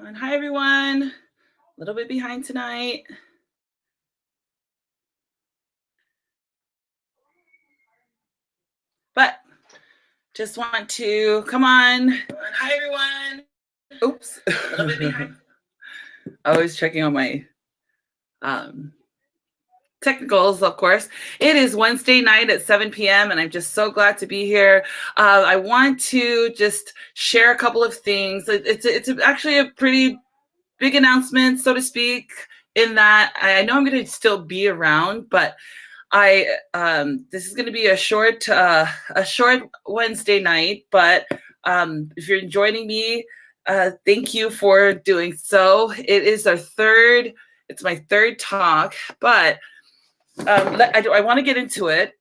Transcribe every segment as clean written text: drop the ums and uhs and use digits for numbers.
Hi, everyone. A little bit behind tonight. But just want to come on. Hi, everyone. Oops. A little bit behind. Always checking on my technicals, of course. It is Wednesday night at 7 p.m. and I'm just so glad to be here. I want to just share a couple of things. It's actually a pretty big announcement, so to speak, in that I know I'm going to still be around, but this is going to be a short Wednesday night. But if you're joining me, thank you for doing so. It is it's my third talk, but I want to get into it,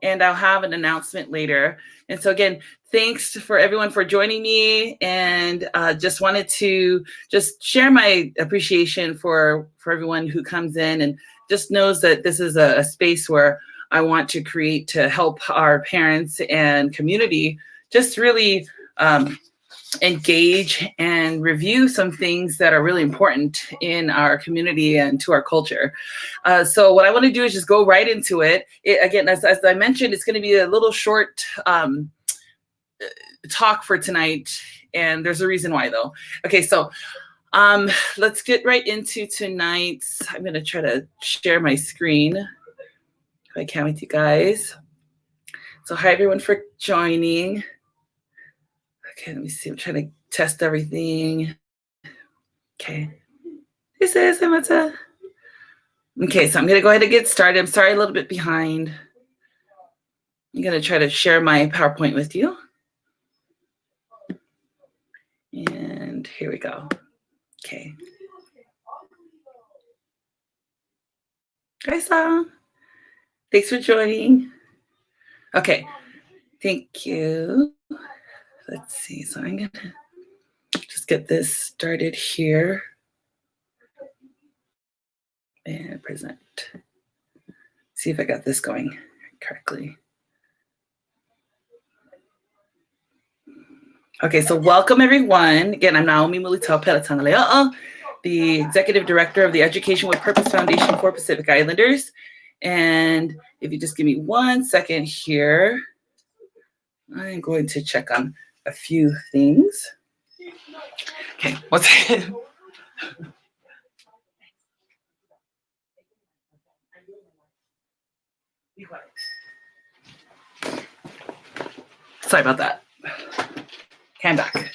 and I'll have an announcement later. And so again, thanks for everyone for joining me, and just wanted to just share my appreciation for everyone who comes in and just knows that this is a space where I want to create to help our parents and community just really engage and review some things that are really important in our community and to our culture. So what I want to do is just go right into it. Again, as I mentioned, it's going to be a little short talk for tonight, and there's a reason why though. Okay, so let's get right into tonight's. I'm going to try to share my screen if I can with you guys. So hi everyone for joining. Okay, let me see. I'm trying to test everything. Okay. This is Amata. Okay, so I'm going to go ahead and get started. I'm sorry, a little bit behind. I'm going to try to share my PowerPoint with you. And here we go. Okay. Hi, Sam. Thanks for joining. Okay. Thank you. Let's see. So I'm going to just get this started here. And present. See if I got this going correctly. Okay, so welcome everyone. Again, I'm Naomi Mulitao Pelatangalea'a, the Executive Director of the Education with Purpose Foundation for Pacific Islanders. And if you just give me 1 second here, I'm going to check on a few things. Okay, 1 second. Sorry about that. Okay, I'm back.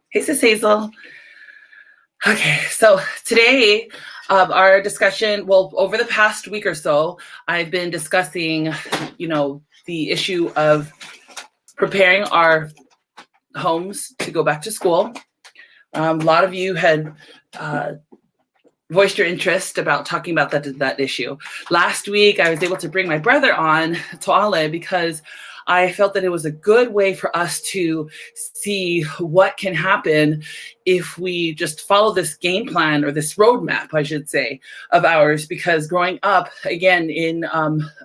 Hey, Sis Hazel. Okay, so today, our discussion, well, over the past week or so, I've been discussing, the issue of preparing our homes to go back to school. A lot of you had voiced your interest about talking about that issue. Last week, I was able to bring my brother on, Toale, because I felt that it was a good way for us to see what can happen if we just follow this game plan, or this roadmap, I should say, of ours. Because growing up, again, in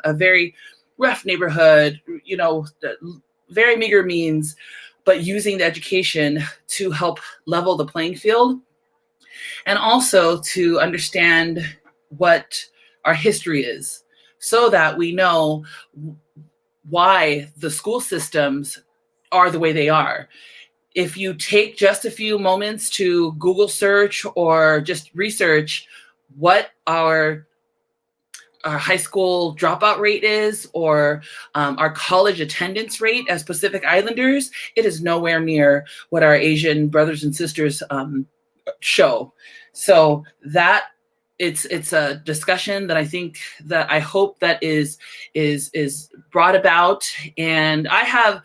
a very rough neighborhood, very meager means, but using the education to help level the playing field, and also to understand what our history is, so that we know why the school systems are the way they are. If you take just a few moments to Google search or just research what our high school dropout rate is, or our college attendance rate as Pacific Islanders, it is nowhere near what our Asian brothers and sisters show. So that it's a discussion that I hope that is brought about. And I have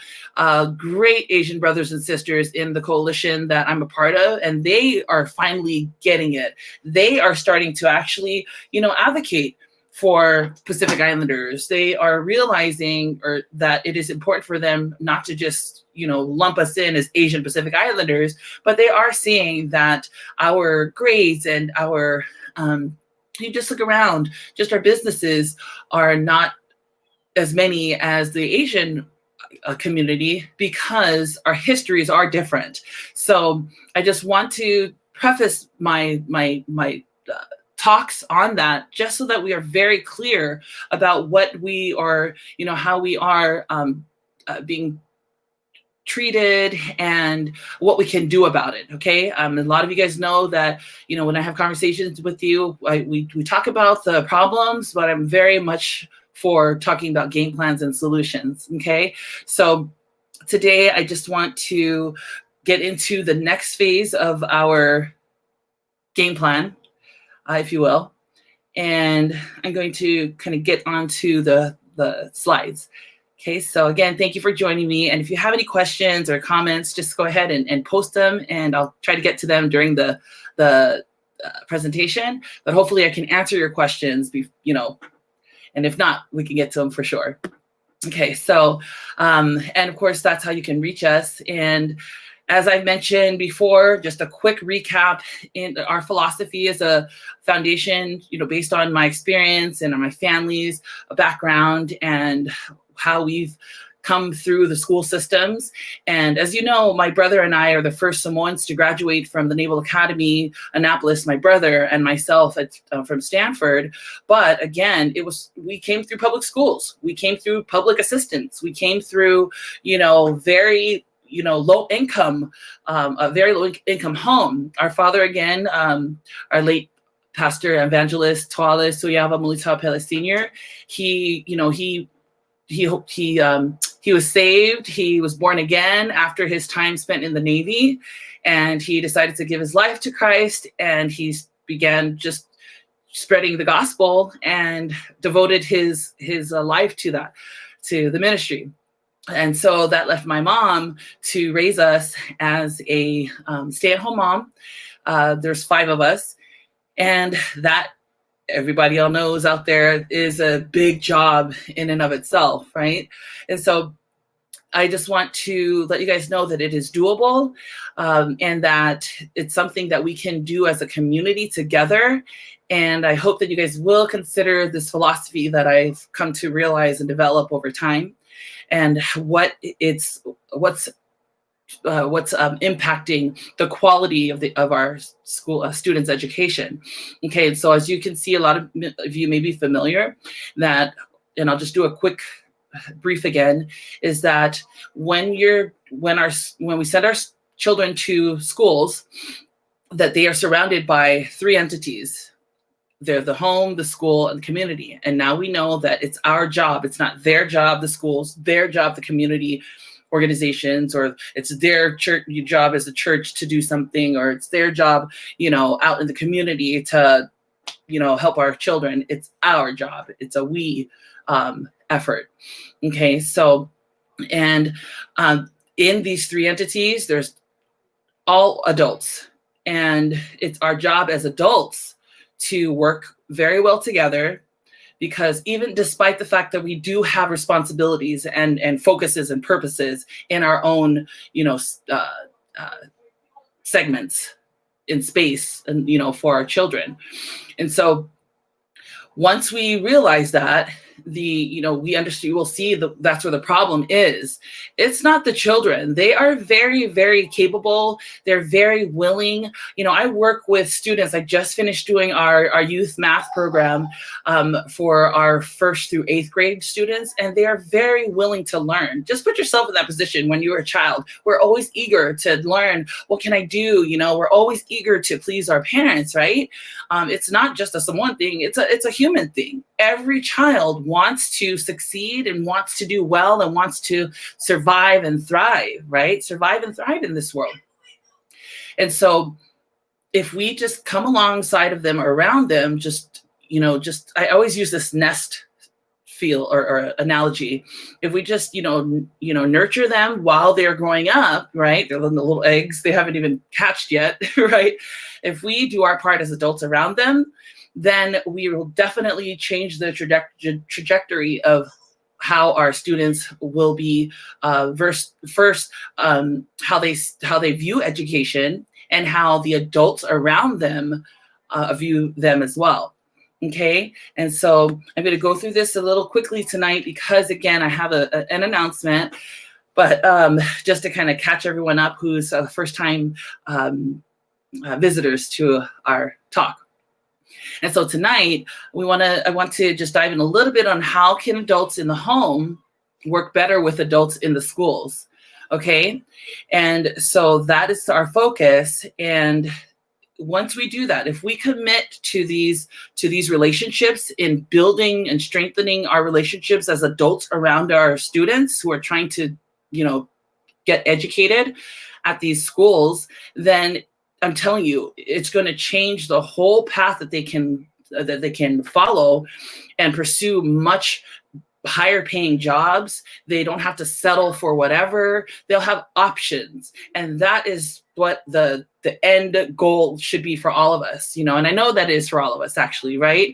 great Asian brothers and sisters in the coalition that I'm a part of, and they are finally getting it. They are starting to actually, advocate for Pacific Islanders. They are realizing that it is important for them not to just, lump us in as Asian Pacific Islanders, but they are seeing that our grades and our, you just look around, just our businesses are not as many as the Asian community because our histories are different. So I just want to preface my talks on that, just so that we are very clear about what we are, how we are being treated and what we can do about it. Okay. A lot of you guys know that, when I have conversations with you, we talk about the problems, but I'm very much for talking about game plans and solutions. Okay. So today I just want to get into the next phase of our game plan, if you will. And I'm going to kind of get onto the slides. Okay, so again, thank you for joining me. And if you have any questions or comments, just go ahead and post them, and I'll try to get to them during the presentation. But hopefully I can answer your questions, and if not, we can get to them for sure. Okay, so, and of course, that's how you can reach us. And as I mentioned before, just a quick recap. In our philosophy is a foundation, based on my experience and on my family's background and how we've come through the school systems. And as you know, my brother and I are the first Samoans to graduate from the Naval Academy, Annapolis, my brother and myself from Stanford. But again, we came through public schools. We came through public assistance. We came through, very low income, a very low income home. Our father, again, our late pastor evangelist Toale Suyava Mulita Pele Sr., he was saved. He was born again after his time spent in the Navy, and he decided to give his life to Christ, and he began just spreading the gospel and devoted his life to that, to the ministry. And so that left my mom to raise us as a stay-at-home mom. There's 5 of us, and that, everybody all knows out there, is a big job in and of itself, right? And so I just want to let you guys know that it is doable, and that it's something that we can do as a community together. And I hope that you guys will consider this philosophy that I've come to realize and develop over time, and what's impacting the quality of our school students' education. Okay, and so as you can see, a lot of you may be familiar that, and I'll just do a quick brief again, is that when we send our children to schools, that they are surrounded by 3 entities. They're the home, the school, and the community. And now we know that it's our job. It's not their job, the schools, their job, the community organizations, or it's their job as a church to do something, or it's their job, out in the community to, help our children. It's our job. It's a we effort. Okay, so, and in these 3 entities, there's all adults, and it's our job as adults to work very well together, because even despite the fact that we do have responsibilities and focuses and purposes in our own, segments in space and, for our children. And so once we realize that, we understand, we'll see that's where the problem is. It's not the children. They are very, very capable. They're very willing. I work with students. I just finished doing our youth math program for our 1st through 8th grade students, and they are very willing to learn. Just put yourself in that position when you were a child. We're always eager to learn. What can I do? We're always eager to please our parents, right? It's not just a Samoan thing. It's a human thing. Every child wants to succeed and wants to do well and wants to survive and thrive, right? Survive and thrive in this world. And so if we just come alongside of them or around them, I always use this nest feel or analogy. If we just, nurture them while they're growing up, right? They're the little eggs, they haven't even hatched yet, right? If we do our part as adults around them, then we will definitely change the trajectory of how our students will be first, how they view education, and how the adults around them view them as well. Okay, and so I'm going to go through this a little quickly tonight because, again, I have an announcement, but just to kind of catch everyone up who's first-time visitors to our talk. And so tonight, I want to just dive in a little bit on how can adults in the home work better with adults in the schools, okay? And so that is our focus. And once we do that, if we commit to these relationships in building and strengthening our relationships as adults around our students who are trying to, get educated at these schools, then I'm telling you, it's going to change the whole path that they can follow and pursue much higher paying jobs. They don't have to settle for whatever. They'll have options. And that is what the end goal should be for all of us, and I know that is for all of us, actually, right?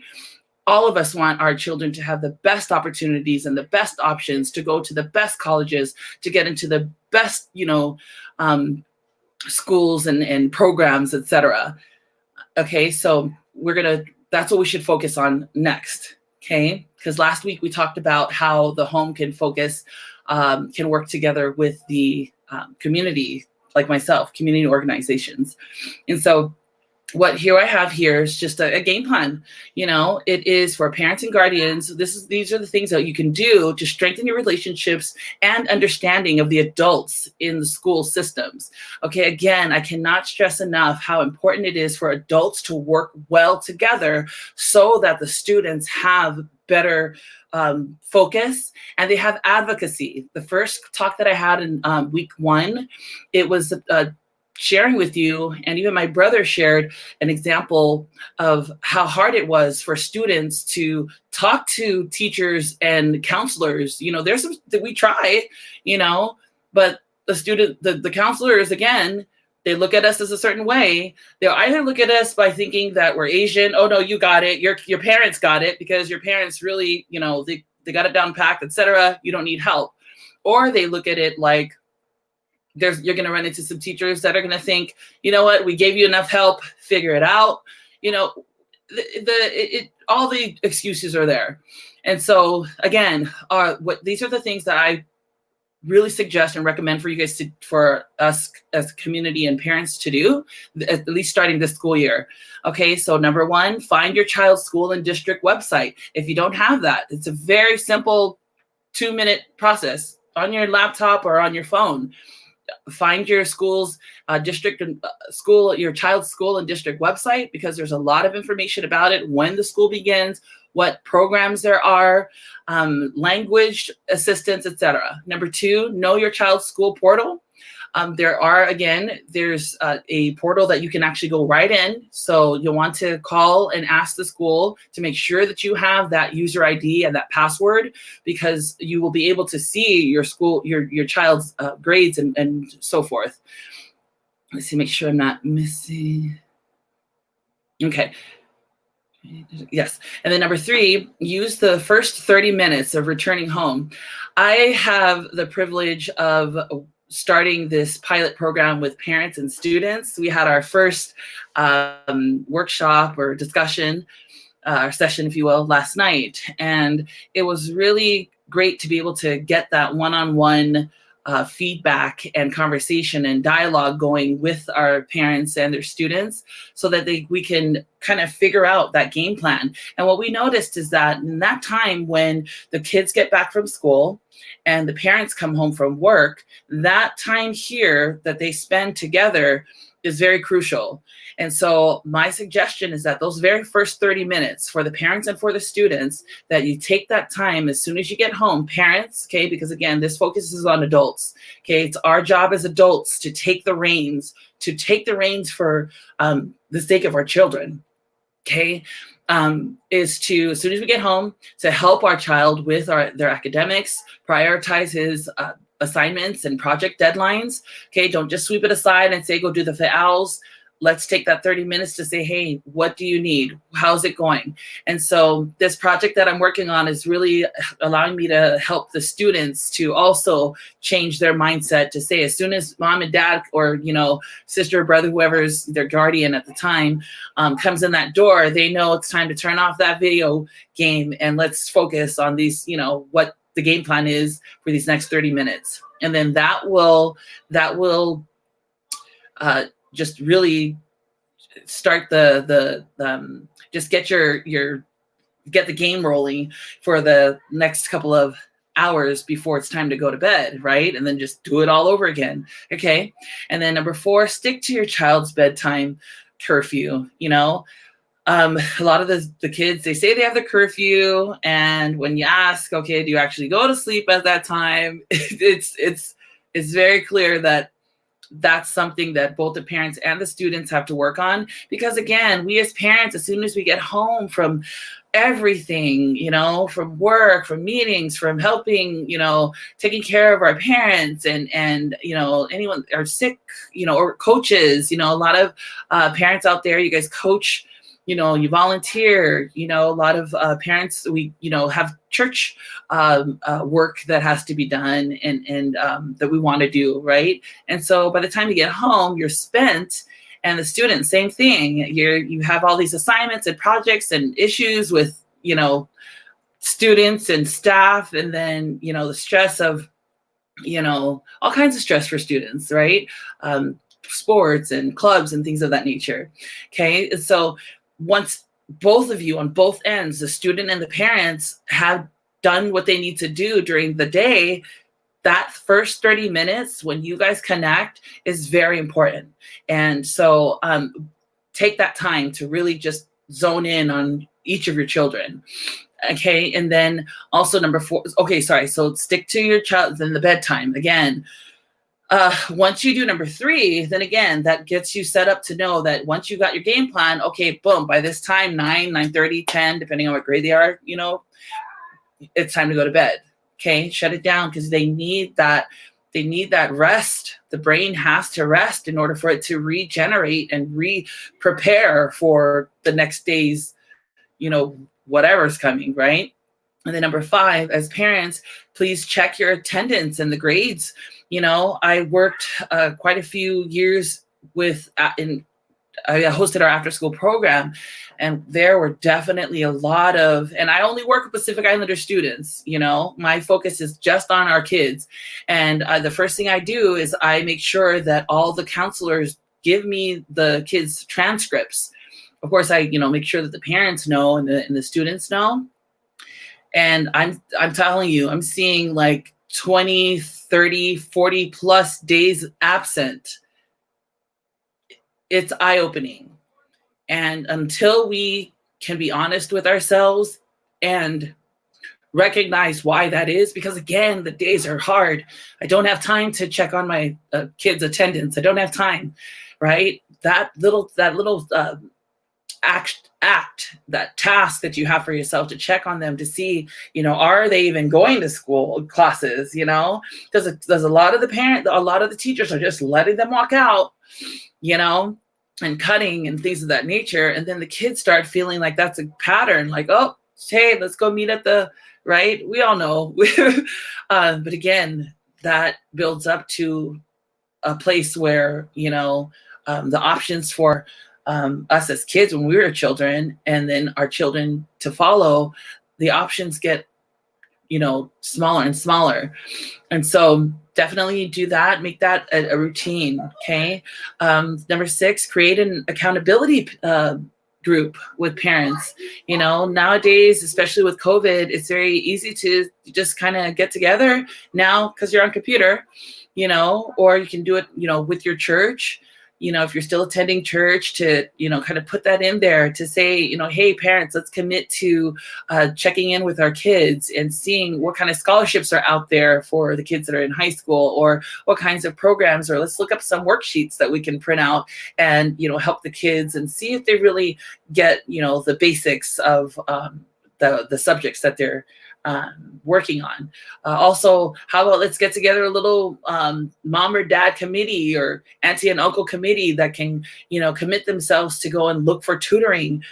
All of us want our children to have the best opportunities and the best options to go to the best colleges, to get into the best, schools and programs, etc. Okay, so that's what we should focus on next. Okay, because last week we talked about how the home can work together with the community, like myself, community organizations. And so what I have here is just a game plan. It is for parents and guardians. These are the things that you can do to strengthen your relationships and understanding of the adults in the school systems. Okay, again, I cannot stress enough how important it is for adults to work well together so that the students have better focus and they have advocacy. The first talk that I had in week 1, it was sharing with you, and even my brother shared an example of how hard it was for students to talk to teachers and counselors. There's some that we try, but the counselors, again, they look at us as a certain way. They'll either look at us by thinking that we're Asian. Oh no, you got it. Your parents got it because your parents really, they got it down packed, etc. You don't need help. Or they look at it like, you're going to run into some teachers that are going to think, you know what, we gave you enough help, figure it out. All the excuses are there. And so again, these are the things that I really suggest and recommend for you guys for us as a community and parents to do, at least starting this school year. Okay, so number 1, find your child's school and district website. If you don't have that, it's a very simple 2-minute process on your laptop or on your phone. Find your school's district and your child's school and district website, because there's a lot of information about it, when the school begins, what programs there are, language assistance, etc. Number 2, know your child's school portal. There's a portal that you can actually go right in. So you'll want to call and ask the school to make sure that you have that user ID and that password, because you will be able to see your school, your child's grades and so forth. Let's see, make sure I'm not missing. Okay. Yes. And then number 3, use the first 30 minutes of returning home. I have the privilege of starting this pilot program with parents and students. We had our first workshop or discussion, or session, if you will, last night. And it was really great to be able to get that one-on-one feedback and conversation and dialogue going with our parents and their students, so that we can kind of figure out that game plan. And what we noticed is that in that time when the kids get back from school and the parents come home from work, that time here that they spend together is very crucial. And so my suggestion is that those very first 30 minutes for the parents and for the students, that you take that time as soon as you get home, parents, okay, because again, this focuses on adults, okay, it's our job as adults to take the reins for the sake of our children, okay, is to, as soon as we get home, to help our child with their academics, prioritize his assignments and project deadlines. Okay, don't just sweep it aside and say, go do the owls. let's take that 30 minutes to say, hey, what do you need? How's it going? And so this project that I'm working on is really allowing me to help the students to also change their mindset to say, as soon as mom and dad or, sister or brother, whoever's their guardian at the time, comes in that door, they know it's time to turn off that video game and let's focus on these, what the game plan is for these next 30 minutes. And then that will just really start just get get the game rolling for the next couple of hours before it's time to go to bed, right? And then just do it all over again. Okay. And then number 4, stick to your child's bedtime curfew. A lot of the kids, they say they have the curfew, and when you ask, okay, do you actually go to sleep at that time? It's very clear that that's something that both the parents and the students have to work on, because again, we as parents, as soon as we get home from everything, from work, from meetings, from helping, taking care of our parents and anyone are sick, or coaches, a lot of parents out there, you guys coach, you volunteer, a lot of parents, we, have church work that has to be done and that we want to do, right? And so by the time you get home, you're spent. And the students, same thing. You have all these assignments and projects and issues with, students and staff, and then, the stress of, all kinds of stress for students, right? Sports and clubs and things of that nature. Okay. And so once both of you on both ends, the student and the parents, have done what they need to do during the day, that first 30 minutes when you guys connect is very important. And so take that time to really just zone in on each of your children. Okay. And then also number 4, okay, sorry. So stick to your child, then the bedtime again. Once you do number 3, then again, that gets you set up to know that once you got your game plan, okay, boom, by this time, 9, 9:30, 10, depending on what grade they are, it's time to go to bed. Okay. Shut it down, because they need that rest. The brain has to rest in order for it to regenerate and prepare for the next day's, whatever's coming. Right. And then number 5, as parents, please check your attendance and the grades. I worked quite a few years I hosted our after school program, and there were definitely a lot of, and I only work with Pacific Islander students, my focus is just on our kids. And the first thing I do is I make sure that all the counselors give me the kids' transcripts. Of course, I, make sure that the parents know and the students know. And I'm telling you, I'm seeing like 20, 30, 40 plus days absent. It's eye-opening. And until we can be honest with ourselves and recognize why that is, because again, the days are hard. I don't have time to check on my kids' attendance. I don't have time, right? That little that task that you have for yourself to check on them to see, are they even going to school classes, because there's a lot of the teachers are just letting them walk out, and cutting and things of that nature. And then the kids start feeling like that's a pattern, like, oh, hey, let's go meet at the, right? We all know. But again, that builds up to a place where, the options for us as kids when we were children, and then our children to follow, the options get, smaller and smaller. And so definitely do that. Make that a routine. Okay. Number 6, create an accountability group with parents. Nowadays, especially with COVID, it's very easy to just kind of get together now because you're on computer, or you can do it, with your church. If you're still attending church, to, kind of put that in there to say, hey, parents, let's commit to checking in with our kids and seeing what kind of scholarships are out there for the kids that are in high school, or what kinds of programs, or let's look up some worksheets that we can print out and, help the kids and see if they really get, the basics of the subjects that they're working on. Also, how about let's get together a little mom or dad committee or auntie and uncle committee that can, commit themselves to go and look for tutoring.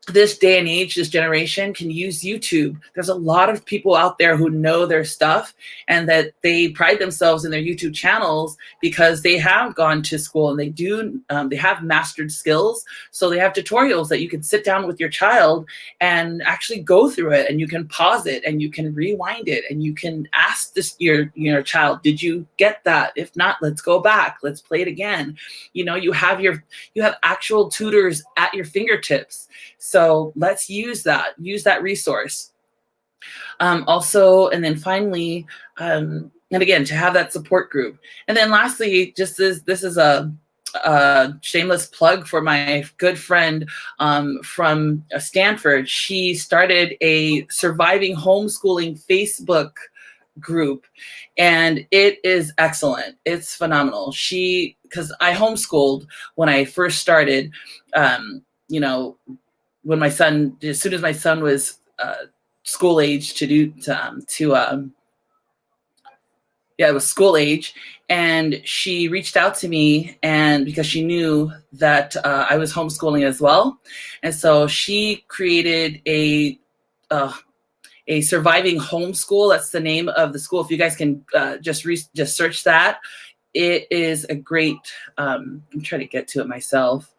This day and age, this generation can use YouTube. There's a lot of people out there who know their stuff and that they pride themselves in their YouTube channels because they have gone to school and they have mastered skills. So they have tutorials that you can sit down with your child and actually go through it, and you can pause it and you can rewind it and you can ask your child, did you get that? If not, let's go back. Let's play it again. You have actual tutors at your fingertips. So let's use that resource. Also, and then finally, and again, to have that support group. And then lastly, this is a shameless plug for my good friend from Stanford. She started a surviving homeschooling Facebook group, and it is excellent. It's phenomenal. Because I homeschooled when I first started, when my son, as soon as my son was school age it was school age, and she reached out to me, and because she knew that I was homeschooling as well, and so she created a surviving homeschool. That's the name of the school. If you guys can just search that, it is a great. I'm trying to get to it myself.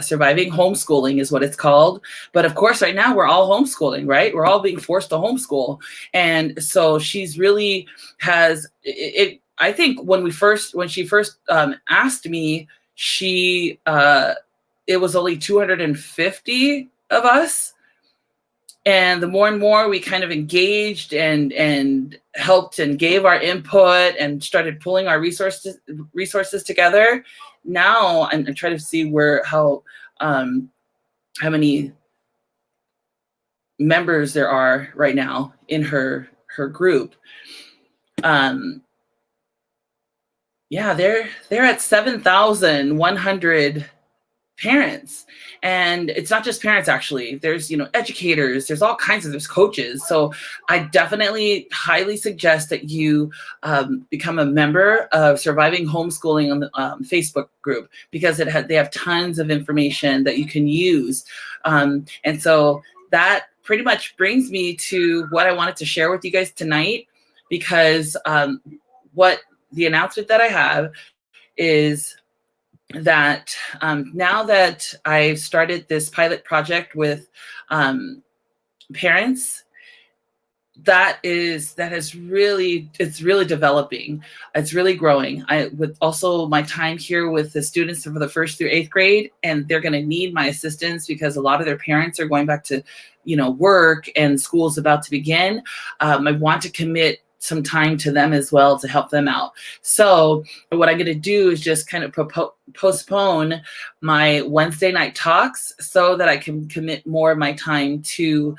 Surviving homeschooling is what it's called. But of course, right now we're all homeschooling, right? We're all being forced to homeschool. And so she's really has it. I think when she first asked me, it was only 250 of us. And the more and more we kind of engaged and helped and gave our input and started pulling our resources together. Now I'm trying to see how many members there are right now in her group. They're at 7,100 parents. And it's not just parents, actually. There's, educators, there's all kinds there's coaches. So I definitely highly suggest that you become a member of Surviving Homeschooling on the Facebook group, because they have tons of information that you can use. And so that pretty much brings me to what I wanted to share with you guys tonight, because what the announcement that I have is that now that I've started this pilot project with parents, it's really developing. It's really growing. With also my time here with the students for the 1st through 8th grade, and they're going to need my assistance because a lot of their parents are going back to, work, and school's about to begin. I want to commit some time to them as well to help them out. So what I'm going to do is just kind of postpone my Wednesday night talks so that I can commit more of my time to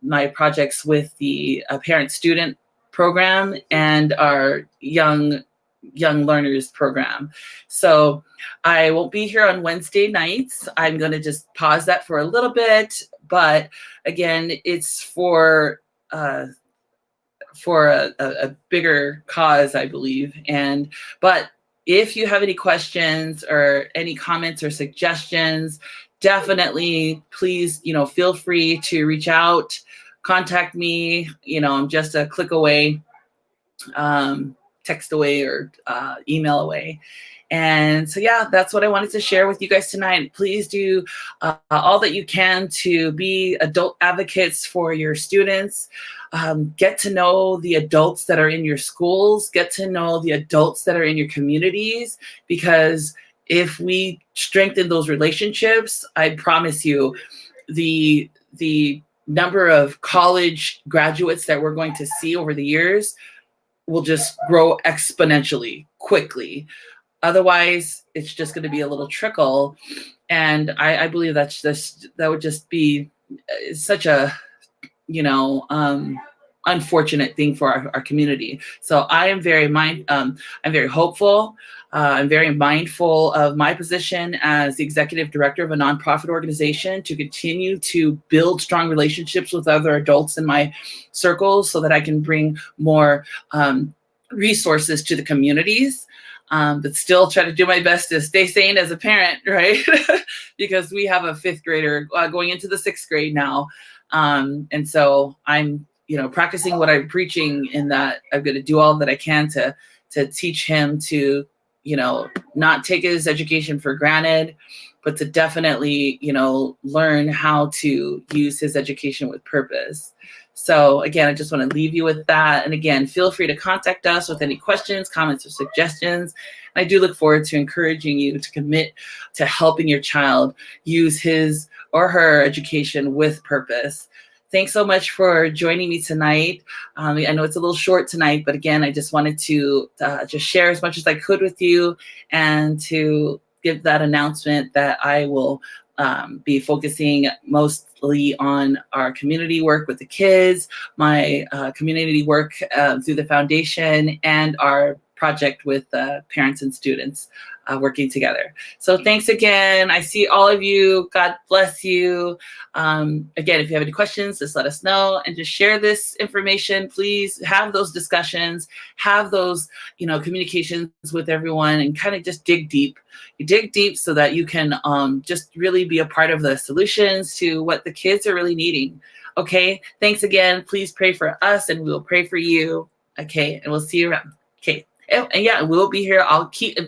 my projects with the parent-student program and our young learners program. So I won't be here on Wednesday nights. I'm going to just pause that for a little bit. But again, it's for a bigger cause, I believe. But if you have any questions or any comments or suggestions, definitely please, feel free to reach out, contact me. I'm just a click away, text away, or email away. And so, that's what I wanted to share with you guys tonight. Please do all that you can to be adult advocates for your students. Get to know the adults that are in your schools. Get to know the adults that are in your communities, because if we strengthen those relationships, I promise you, the number of college graduates that we're going to see over the years will just grow exponentially quickly. Otherwise, it's just going to be a little trickle. And I believe that would just be such a, unfortunate thing for our community. So I am I'm very hopeful. I'm very mindful of my position as the executive director of a nonprofit organization to continue to build strong relationships with other adults in my circles so that I can bring more resources to the communities. But still try to do my best to stay sane as a parent, right? Because we have a 5th grader going into the 6th grade now. And so I'm, practicing what I'm preaching in that I'm going to do all that I can to teach him to, not take his education for granted, but to definitely, learn how to use his education with purpose. So again, I just want to leave you with that. And again, feel free to contact us with any questions, comments, or suggestions. I do look forward to encouraging you to commit to helping your child use his or her education with purpose. Thanks so much for joining me tonight. I know it's a little short tonight, but again, I just wanted to just share as much as I could with you and to give that announcement that I will be focusing mostly on our community work with the kids, my community work through the foundation, and our project with parents and students working together. So thanks again. I see all of you. God bless you. Again, if you have any questions, just let us know and just share this information. Please have those discussions, have those, communications with everyone, and kind of just dig deep. You dig deep so that you can just really be a part of the solutions to what the kids are really needing. Okay, thanks again. Please pray for us and we will pray for you. Okay, and we'll see you around. Okay. And yeah, we'll be here.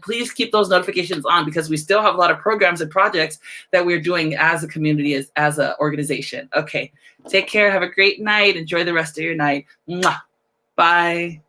Please keep those notifications on because we still have a lot of programs and projects that we're doing as a community, as an organization. Okay, take care. Have a great night. Enjoy the rest of your night. Mwah. Bye.